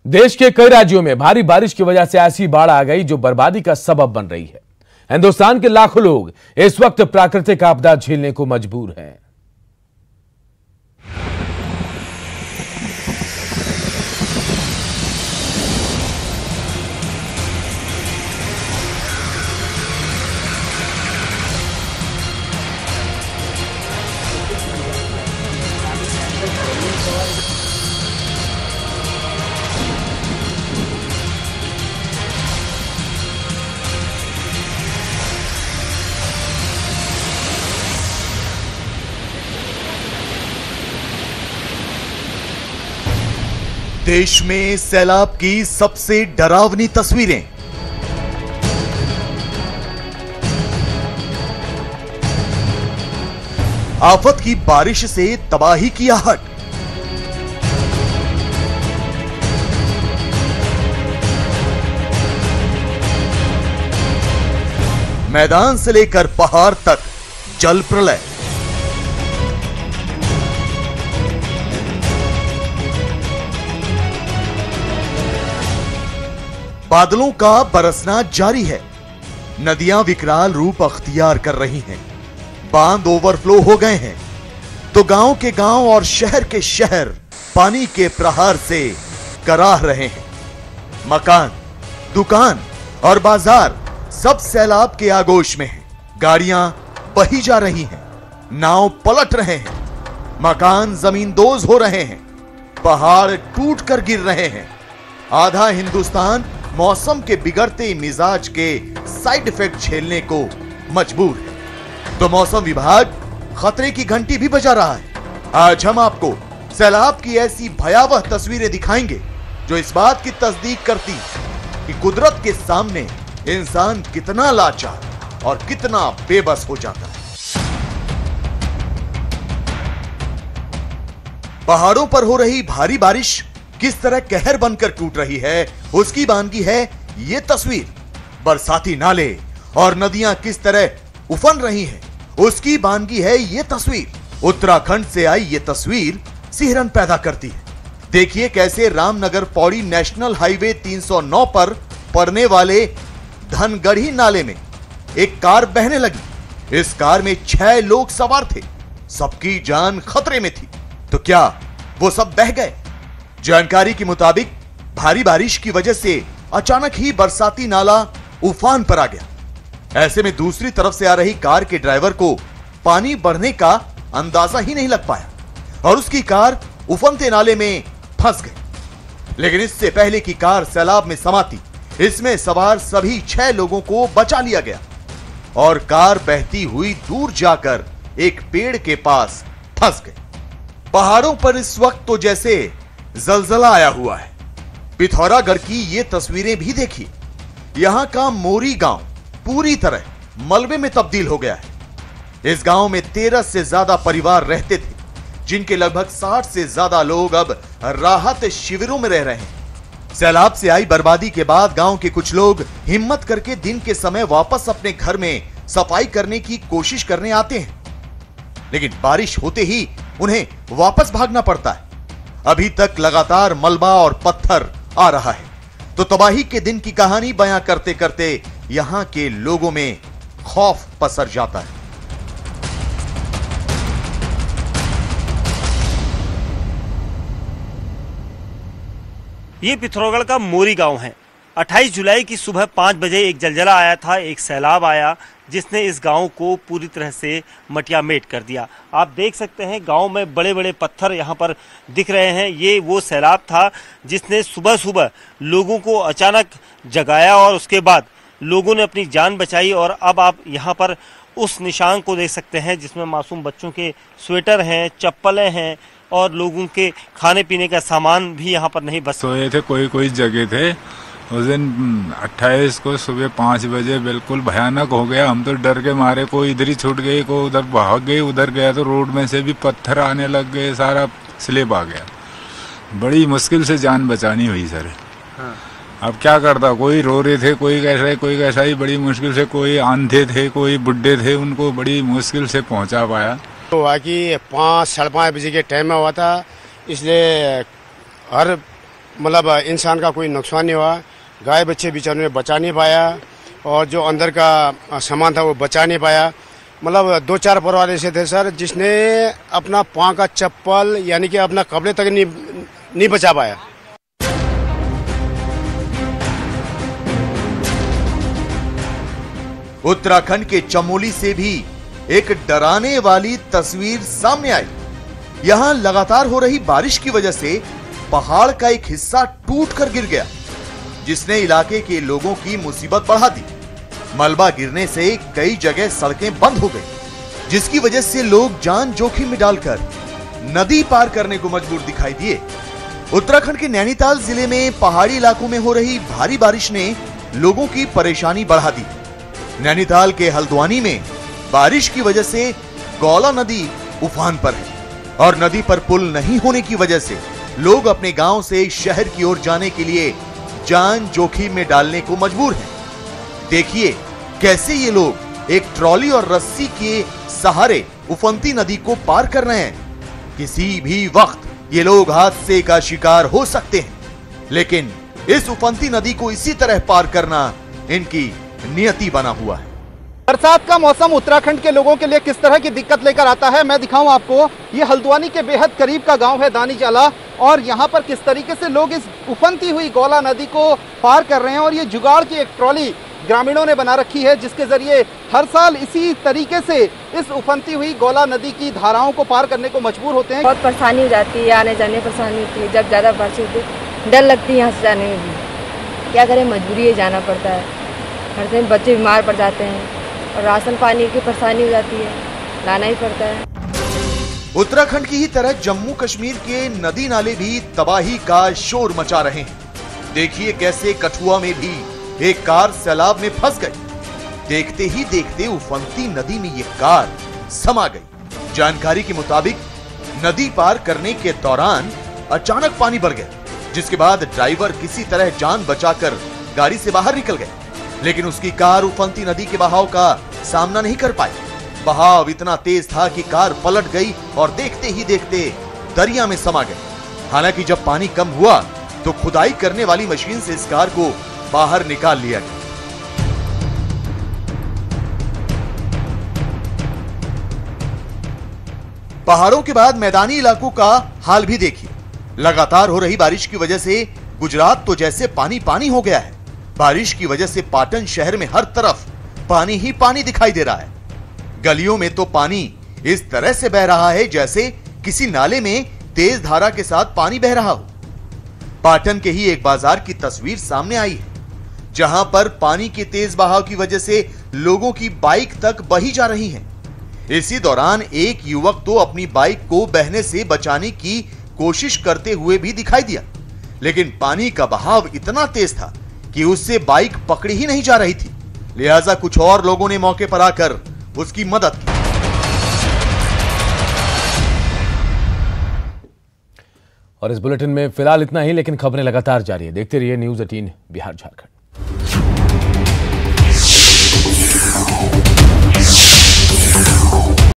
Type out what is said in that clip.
देश के कई राज्यों में भारी बारिश की वजह से ऐसी बाढ़ आ गई जो बर्बादी का सबब बन रही है। हिंदुस्तान के लाखों लोग इस वक्त प्राकृतिक आपदा झेलने को मजबूर हैं। देश में सैलाब की सबसे डरावनी तस्वीरें। आफत की बारिश से तबाही की आहट। मैदान से लेकर पहाड़ तक जल प्रलय। बादलों का बरसना जारी है। नदियां विकराल रूप अख्तियार कर रही हैं। बांध ओवरफ्लो हो गए हैं तो गांव के गांव और शहर के शहर पानी के प्रहार से कराह रहे हैं। मकान, दुकान और बाजार सब सैलाब के आगोश में हैं। गाड़ियां बही जा रही हैं, नाव पलट रहे हैं, मकान जमींदोज हो रहे हैं, पहाड़ टूट कर गिर रहे हैं। आधा हिंदुस्तान मौसम के बिगड़ते मिजाज के साइड इफेक्ट झेलने को मजबूर है तो मौसम विभाग खतरे की घंटी भी बजा रहा है। आज हम आपको सैलाब की ऐसी भयावह तस्वीरें दिखाएंगे जो इस बात की तस्दीक करती है कि कुदरत के सामने इंसान कितना लाचार और कितना बेबस हो जाता है। पहाड़ों पर हो रही भारी बारिश किस तरह कहर बनकर टूट रही है, उसकी बानगी है ये तस्वीर। बरसाती नाले और नदियां किस तरह उफन रही हैं, उसकी बानगी है ये तस्वीर। उत्तराखंड से आई ये तस्वीर सिहरन पैदा करती है। देखिए कैसे रामनगर पौड़ी नेशनल हाईवे 309 पर पड़ने वाले धनगढ़ी नाले में एक कार बहने लगी। इस कार में 6 लोग सवार थे। सबकी जान खतरे में थी। तो क्या वो सब बह गए? जानकारी के मुताबिक भारी बारिश की वजह से अचानक ही बरसाती नाला उफान पर आ गया। ऐसे में दूसरी तरफ से आ रही कार के ड्राइवर को पानी बढ़ने का अंदाजा ही नहीं लग पाया और उसकी कार उफनते नाले में फंस गई। लेकिन इससे पहले की कार सैलाब में समाती, इसमें सवार सभी 6 लोगों को बचा लिया गया और कार बहती हुई दूर जाकर एक पेड़ के पास फंस गई। पहाड़ों पर इस वक्त तो जैसे जलजला आया हुआ है। पिथौरागढ़ की ये तस्वीरें भी देखिए। यहां का मोरी गांव पूरी तरह मलबे में तब्दील हो गया है। इस गांव में 13 से ज्यादा परिवार रहते थे, जिनके लगभग 60 से ज्यादा लोग अब राहत शिविरों में रह रहे हैं। सैलाब से आई बर्बादी के बाद गांव के कुछ लोग हिम्मत करके दिन के समय वापस अपने घर में सफाई करने की कोशिश करने आते हैं, लेकिन बारिश होते ही उन्हें वापस भागना पड़ता है। अभी तक लगातार मलबा और पत्थर आ रहा है तो तबाही के दिन की कहानी बयां करते करते यहां के लोगों में खौफ पसर जाता है। ये पिथौरागढ़ का मोरी गांव है। 28 जुलाई की सुबह 5 बजे एक जलजला आया था, एक सैलाब आया जिसने इस गांव को पूरी तरह से मटियामेट कर दिया। आप देख सकते हैं गांव में बड़े बड़े पत्थर यहां पर दिख रहे हैं। ये वो सैलाब था जिसने सुबह सुबह लोगों को अचानक जगाया और उसके बाद लोगों ने अपनी जान बचाई। और अब आप यहां पर उस निशान को देख सकते हैं जिसमें मासूम बच्चों के स्वेटर हैं, चप्पलें हैं और लोगों के खाने पीने का सामान भी यहाँ पर नहीं बच सोए थे। कोई जगह थे। उस दिन 28 को सुबह 5 बजे बिल्कुल भयानक हो गया। हम तो डर के मारे, कोई इधर ही छूट गए, कोई उधर भाग गए। उधर गया तो रोड में से भी पत्थर आने लग गए, सारा स्लिप आ गया। बड़ी मुश्किल से जान बचानी हुई सर। हाँ। अब क्या करता, कोई रो रहे थे, कोई कैसा ही बड़ी मुश्किल से, कोई आंधे थे, कोई बुढ़े थे, उनको बड़ी मुश्किल से पहुंचा पाया। तो बाकी 5 साढ़े 5 बजे के टाइम में हुआ था, इसलिए हर मतलब इंसान का कोई नुकसान नहीं हुआ। गाय बच्चे बेचारों ने बचा नहीं पाया और जो अंदर का सामान था वो बचा नहीं पाया। मतलब 2-4 परिवार ऐसे थे सर जिसने अपना पाँव का चप्पल यानी कि अपना कपड़े तक नहीं बचा पाया। उत्तराखंड के चमोली से भी एक डराने वाली तस्वीर सामने आई। यहां लगातार हो रही बारिश की वजह से पहाड़ का एक हिस्सा टूटकर गिर गया, जिसने इलाके के लोगों की मुसीबत बढ़ा दी। मलबा गिरने से कई जगह सड़कें बंद हो गई, जिसकी वजह से लोग जान जोखिम में डालकर नदी पार करने को मजबूर दिखाई दिए। उत्तराखंड के नैनीताल जिले में पहाड़ी इलाकों में हो रही भारी बारिश ने लोगों की परेशानी बढ़ा दी। नैनीताल के हल्द्वानी में बारिश की वजह से गौला नदी उफान पर है और नदी पर पुल नहीं होने की वजह से लोग अपने गांव से शहर की ओर जाने के लिए जान जोखिम में डालने को मजबूर हैं। देखिए कैसे ये लोग एक ट्रॉली और रस्सी के सहारे उफनती नदी को पार कर रहे हैं। किसी भी वक्त ये लोग हादसे का शिकार हो सकते हैं, लेकिन इस उफनती नदी को इसी तरह पार करना इनकी नियति बना हुआ है। बरसात का मौसम उत्तराखंड के लोगों के लिए किस तरह की दिक्कत लेकर आता है, मैं दिखाऊं आपको। ये हल्द्वानी के बेहद करीब का गांव है दानीजाला, और यहाँ पर किस तरीके से लोग इस उफनती हुई गौला नदी को पार कर रहे हैं। और ये जुगाड़ की एक ट्रॉली ग्रामीणों ने बना रखी है, जिसके जरिए हर साल इसी तरीके से इस उफनती हुई गौला नदी की धाराओं को पार करने को मजबूर होते हैं। बहुत परेशानी हो जाती है, आने जाने परेशानी होती है। जब ज़्यादा बारिश होती है डर लगती है यहाँ से जाने में भी। क्या करें, मजबूरी है, जाना पड़ता है। हर दिन बच्चे बीमार पड़ जाते हैं और राशन पानी की परेशानी हो जाती है, लाना ही पड़ता है। उत्तराखंड की ही तरह जम्मू कश्मीर के नदी नाले भी तबाही का शोर मचा रहे हैं। देखिए कैसे कठुआ में भी एक कार सैलाब में फंस गई। देखते ही देखते उफनती नदी में ये कार समा गई। जानकारी के मुताबिक नदी पार करने के दौरान अचानक पानी बढ़ गया, जिसके बाद ड्राइवर किसी तरह जान बचाकर गाड़ी से बाहर निकल गए, लेकिन उसकी कार उफनती नदी के बहाव का सामना नहीं कर पाई। बहाव इतना तेज था कि कार पलट गई और देखते ही देखते दरिया में समा गई। हालांकि जब पानी कम हुआ तो खुदाई करने वाली मशीन से इस कार को बाहर निकाल लिया गया। पहाड़ों के बाद मैदानी इलाकों का हाल भी देखिए। लगातार हो रही बारिश की वजह से गुजरात तो जैसे पानी पानी हो गया है। बारिश की वजह से पाटन शहर में हर तरफ पानी ही पानी दिखाई दे रहा है। गलियों में तो पानी इस तरह से बह रहा है जैसे किसी नाले में तेज धारा के साथ पानी बह रहा हो। पाटन के ही एक बाजार की तस्वीर सामने आई है, जहां पर पानी के तेज बहाव की वजह से लोगों की बाइक तक बही जा रही हैं। इसी दौरान एक युवक तो अपनी बाइक को बहने से बचाने की कोशिश करते हुए भी दिखाई दिया, लेकिन पानी का बहाव इतना तेज था कि उससे बाइक पकड़ी ही नहीं जा रही थी। लिहाजा कुछ और लोगों ने मौके पर आकर उसकी मदद की। और इस बुलेटिन में फिलहाल इतना ही, लेकिन खबरें लगातार जारी है। देखते रहिए न्यूज़ 18 बिहार झारखंड।